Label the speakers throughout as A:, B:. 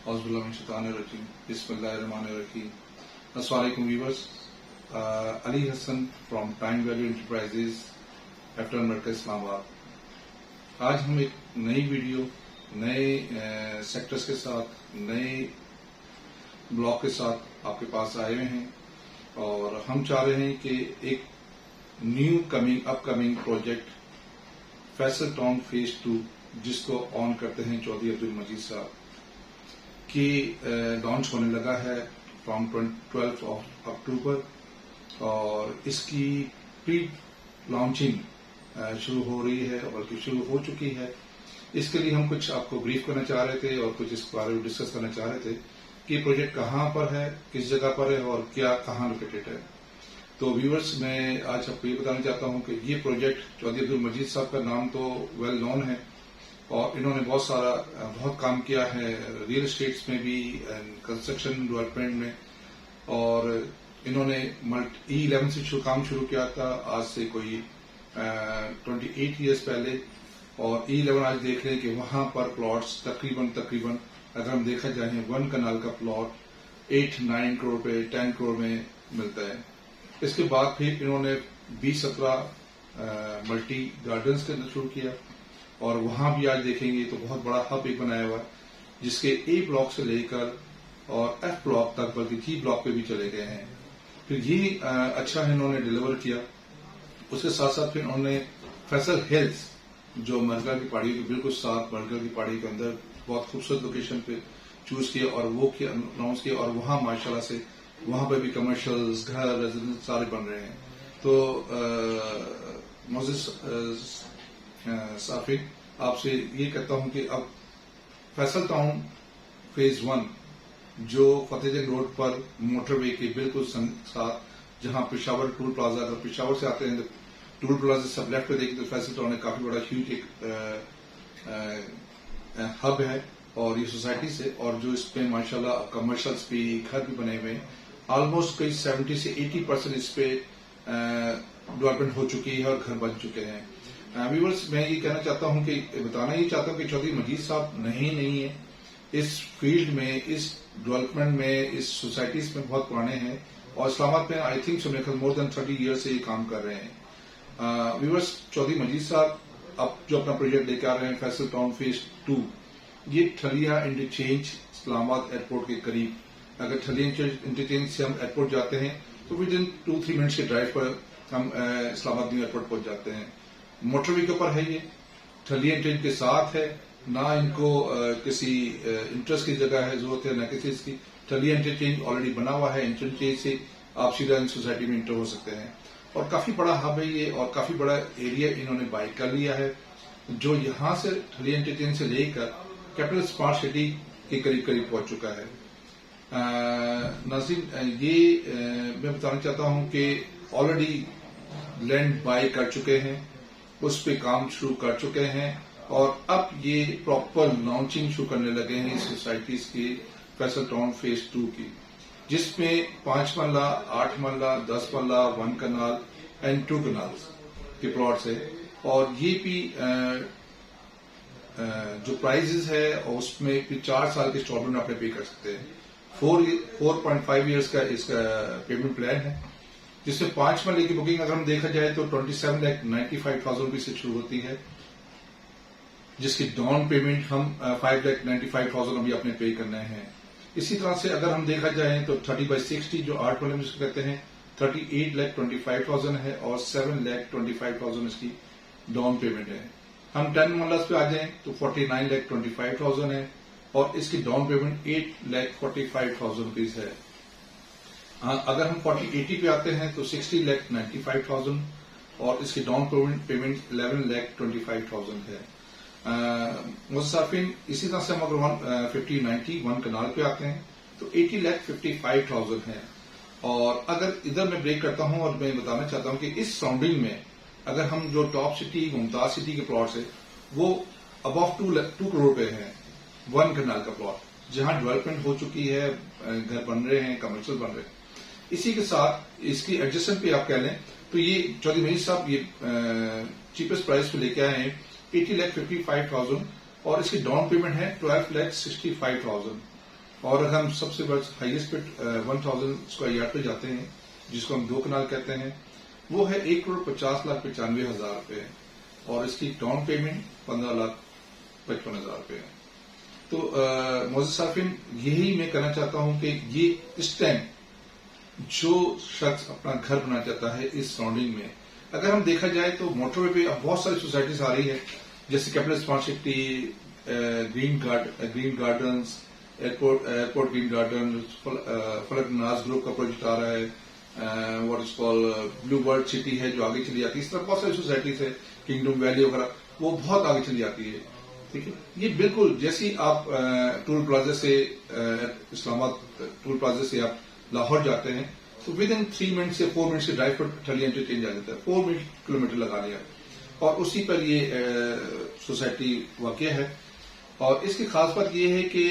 A: Auzubillahiminash-shaytanir-rajim. Bismillahir-rahmanir-rahim. Assalamualaikum viewers. Ali Hassan from Time Value Enterprises, After Markaz Islamabad. आज हम एक नई video नए सेक्टर्स के साथ नए ब्लॉग के साथ आपके पास आए हुए हैं और हम चाह रहे हैं कि एक new upcoming project Faisal town phase 2 जिसको ऑन करते हैं चौधरी अब्दुल मजीद साहब की लॉन्च होने लगा है फ्रॉम 12 अक्टूबर और इसकी प्री लॉन्चिंग शुरू हो रही है बल्कि शुरू हो चुकी है। इसके लिए हम कुछ आपको ब्रीफ करना चाह रहे थे और कुछ इस बारे में डिस्कस करना चाह रहे थे कि प्रोजेक्ट कहाँ पर है, किस जगह पर है और क्या कहाँ लोकेटेड है। तो व्यूअर्स, मैं आज आपको ये बताना चाहता हूँ कि ये प्रोजेक्ट चौधरी अब्दुल मजीद साहब का नाम तो वेल नोन है और इन्होंने बहुत काम किया है रियल एस्टेट्स में भी एंड कंस्ट्रक्शन डेवलपमेंट में। और इन्होंने E11 से काम शुरू किया था आज से कोई 28 ईयर्स पहले और E11 आज देख रहे हैं कि वहां पर प्लॉट्स तकरीबन अगर हम देखा जाए 1 कनाल का प्लॉट 8-9 करोड़ पे 10 करोड़ में मिलता है। इसके बाद फिर इन्होंने 20-17 मल्टी गार्डन्स करना शुरू किया और वहां भी आज देखेंगे तो बहुत बड़ा हब एक बनाया हुआ है जिसके A ब्लॉक से लेकर और F ब्लॉक तक बल्कि G ब्लॉक पे भी चले गए हैं। फिर ये अच्छा है इन्होंने डिलीवर किया। उसके साथ साथ फिर उन्होंने फैसल हिल्स जो मरगा की पहाड़ी के बिल्कुल साथ मरगा की पहाड़ी के अंदर बहुत खूबसूरत लोकेशन पे चूज किया और वो अनाउंस किया और वहां माशाल्लाह से वहां पे भी कमर्शियल्स घर रेजिडेंस सारे बन रहे हैं। तो मोजिस साफिक आपसे ये कहता हूं कि अब फैसल टाउन फेज 1 जो फतेहजंग रोड पर मोटरवे के बिल्कुल साथ जहां पेशावर टूल प्लाजा, अगर पेशावर से आते हैं तो टूल प्लाजा सब लेफ्ट पे देखें तो फैसल टाउन में काफी बड़ा ह्यूज एक हब है और ये सोसाइटी से और जो इस पे माशाल्लाह कमर्शियल्स भी घर भी बने हुए हैं। ऑलमोस्ट कई 70 से 80% इस पे डेवलपमेंट हो चुकी है और घर बन चुके हैं। व्यूअर्स, मैं ये कहना चाहता हूं कि बताना ये चाहता हूं कि चौधरी मजीद साहब नहीं है इस फील्ड में, इस डेवलपमेंट में, इस सोसाइटीज में बहुत पुराने हैं और इस्लामाबाद में I think so more than 30 year से ये काम कर रहे हैं। व्यूअर्स, चौधरी मजीद साहब अब जो अपना प्रोजेक्ट लेकर आ रहे हैं फैसल टाउन फेज 2, ये ठलिया इंटरचेंज इस्लामाबाद एयरपोर्ट के करीब, अगर ठलिया इंटरचेंज से हम एयरपोर्ट जाते हैं तो विद इन 2-3 मिनट्स के ड्राइव पर हम इस्लामाबाद न्यू एयरपोर्ट पहुंच जाते हैं। मोटरवे के ऊपर है ये, ठलिया इंटरचेंज के साथ है, ना इनको किसी इंटरेस्ट की जगह है जरूरत है ना किसी इसकी। ठलिया इंटरचेंज ऑलरेडी बना हुआ है, इंटरचेंज से आप सीधा इन सोसाइटी में इंटर हो सकते हैं और काफी बड़ा हब है ये और काफी बड़ा एरिया इन्होंने बाय कर लिया है जो यहां से ठलिया इंटरचेंज से लेकर कैपिटल स्मार्ट सिटी के करीब पहुंच चुका है। नाज़रीन, ये मैं बताना चाहता हूं कि ऑलरेडी लैंड बाय कर चुके हैं, उस पे काम शुरू कर चुके हैं और अब ये प्रॉपर लॉन्चिंग शुरू करने लगे हैं इस सोसाइटीज की फैसल टाउन फेज 2 की, जिसमें 5 मरला, 8 मरला, 10 मरला, 1 कनाल एंड 2 कनाल्स के प्लॉट्स है और ये भी जो प्राइजेस है उसमें भी 4 साल के इंस्टॉलमेंट आपने पे कर सकते हैं। 4.5 ईयर्स का इसका पेमेंट प्लान है जिसमें 5 मरले की बुकिंग अगर हम देखा जाए तो 27,95,000 रुपये से शुरू होती है, जिसकी डाउन पेमेंट हम 5,95,000 अभी अपने पे करने हैं। इसी तरह से अगर हम देखा जाए तो 30/60 जो 8 मरले में जिसको कहते हैं 38,25,000 है और 7,25,000 इसकी डाउन पेमेंट है। हम 10 मरलस पे आ जाएं तो 49,25,000 है और इसकी डाउन पेमेंट 8,45,000 रुपीज है। अगर हम 40/80 पे आते हैं तो 60,95,000 और इसकी डाउन पेमेंट 11,25,000 है। मुसाफिन इसी तरह से हम अगर 50/90 1 कनाल पे आते हैं तो 80,55,000 है। और अगर इधर मैं ब्रेक करता हूं और मैं बताना चाहता हूं कि इस सराउंडिंग में अगर हम जो टॉप सिटी मुमताज सिटी के प्लॉट्स है वो अबव 2 करोड़ पे है 1 कनाल का प्लॉट, जहां डेवलपमेंट हो चुकी है, घर बन रहे हैं, कमर्शियल बन रहे हैं। इसी के साथ इसकी एडजस्टमेंट पे आप कह लें तो ये चौधरी मजीद साहब ये चीपेस्ट प्राइस पे लेके आए हैं 80,55,000 और इसकी डाउन पेमेंट है 12,65,000 اور اگر ہم سب سے ہائیسٹ پہ 1000 اسکوائر یارڈ پہ جاتے ہیں جس کو ہم 2 کنال کہتے ہیں، وہ ہے 1,50,95,000 روپے، اور اس کی ڈاؤن پیمنٹ 15,55,000 روپے ہے۔ تو معزز صارفین، یہی میں کہنا چاہتا ہوں کہ یہ اس ٹائم جو شخص اپنا گھر بنانا چاہتا ہے اس سراؤنڈنگ میں، اگر ہم دیکھا جائے تو موٹر وے پہ اب بہت ساری سوسائٹیز آ رہی ہے، جیسے capital smart city, green gardens, airport green garden, Falak Naz group کا پروجیکٹ آ رہا ہے، what is call blue bird city ہے جو آگے چلی جاتی ہے، اس طرح بہت ساری سوسائٹیز ہے، کنگڈم ویلی وغیرہ، وہ بہت آگے چلی جاتی ہے۔ ٹھیک ہے، یہ بالکل جیسی آپ ٹول پلازا سے اسلام آباد ٹول پلازا سے آپ لاہور جاتے ہیں تو ود ان 3 منٹ سے 4 منٹ سے ڈرائیو پر ٹھلی انٹرچینج آ جاتا ہے، 4 کلومیٹر لگا لیا، اور اسی پر یہ سوسائٹی واقع ہے۔ اور اس کی خاص بات یہ ہے کہ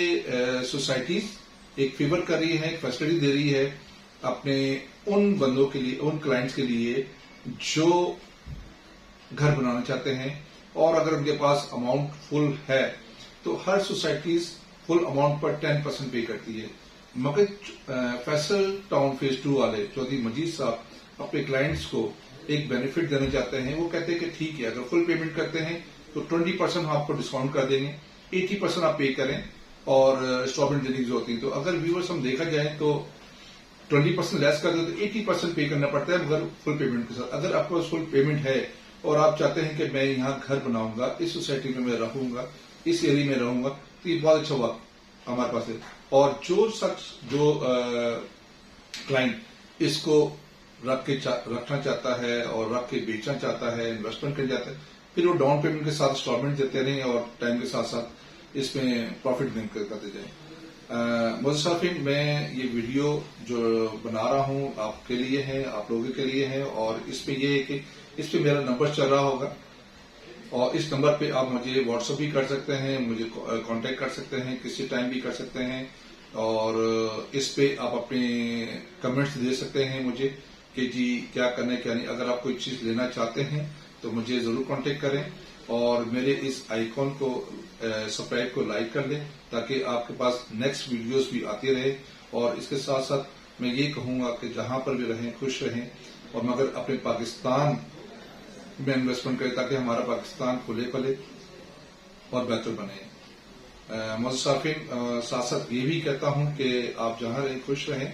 A: سوسائٹیز ایک فیور کر رہی ہے، ایک فیسلٹی دے رہی ہے اپنے ان بندوں کے لیے، ان کلائنٹس کے لیے جو گھر بنانا چاہتے ہیں، اور اگر ان کے پاس اماؤنٹ فل ہے تو ہر سوسائٹیز فل اماؤنٹ پر 10% پے کرتی ہے، مگر فیصل ٹاؤن فیز 2 والے چودھری مجید صاحب اپنے کلائنٹس کو ایک بینیفٹ دینا چاہتے ہیں۔ وہ کہتے ہیں کہ ٹھیک ہے، اگر فل پیمنٹ کرتے ہیں تو 20% ہم آپ کو ڈسکاؤنٹ کر دیں گے، 80% آپ پے کریں اور انسٹالمنٹ دینے کی ضرورت نہیں۔ تو اگر ویورس ہم دیکھا جائے تو 20% لیس کر دیں تو 80% پے کرنا پڑتا ہے، مگر فل پیمنٹ کے ساتھ۔ اگر آپ کو فل پیمنٹ ہے اور آپ چاہتے ہیں کہ میں یہاں گھر بناؤں گا، اس سوسائٹی میں رہوں گا، اس ایریا میں رہوں گا، تو یہ بہت اچھا وقت ہمارے پاس ہے۔ اور جو شخص، جو کلائنٹ اس کو رکھنا چاہتا ہے اور رکھ کے بیچنا چاہتا ہے، انویسٹمنٹ کرنا چاہتا ہے، پھر وہ ڈاؤن پیمنٹ کے ساتھ انسٹالمنٹ دیتے رہیں اور ٹائم کے ساتھ ساتھ اس میں پروفٹ گین کرتے جائیں۔ معزز صارفین، میں یہ ویڈیو جو بنا رہا ہوں آپ کے لیے ہے، آپ لوگوں کے لیے ہے، اور اس میں یہ ہے کہ اس پہ میرا نمبر چل رہا ہوگا، اور اس نمبر پہ آپ مجھے واٹس ایپ بھی کر سکتے ہیں، مجھے کانٹیکٹ کر سکتے ہیں، کسی ٹائم بھی کر سکتے ہیں، اور اس پہ آپ اپنے کمنٹس دے سکتے ہیں مجھے کہ جی کیا کرنا ہے کیا نہیں۔ اگر آپ کوئی چیز لینا چاہتے ہیں تو مجھے ضرور کانٹیکٹ کریں، اور میرے اس آئیکن کو سبسکرائب کو لائک کر لیں تاکہ آپ کے پاس نیکسٹ ویڈیوز بھی آتی رہے۔ اور اس کے ساتھ ساتھ میں یہ کہوں گا کہ جہاں پر بھی رہیں خوش رہیں، اور مگر اپنے پاکستان میں انویسٹمنٹ کریں تاکہ ہمارا پاکستان کھلے پلے اور بہتر بنے۔ معزز صارفین، ساتھ ساتھ یہ بھی کہتا ہوں کہ آپ جہاں رہیں خوش رہیں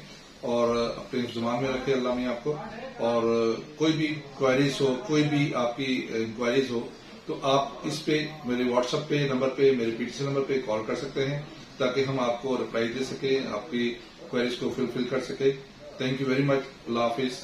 A: اور اپنے زبان میں رکھیں اللہ میاں آپ کو، اور کوئی بھی کوائریز ہو، کوئی بھی آپ کی انکوائریز ہو تو آپ اس پہ میرے واٹس ایپ پہ نمبر پہ، میرے PTC نمبر پہ کال کر سکتے ہیں تاکہ ہم آپ کو رپلائی دے سکیں، آپ کی کوائریز کو فلفل کر سکیں۔ تھینک یو ویری مچ، اللہ حافظ۔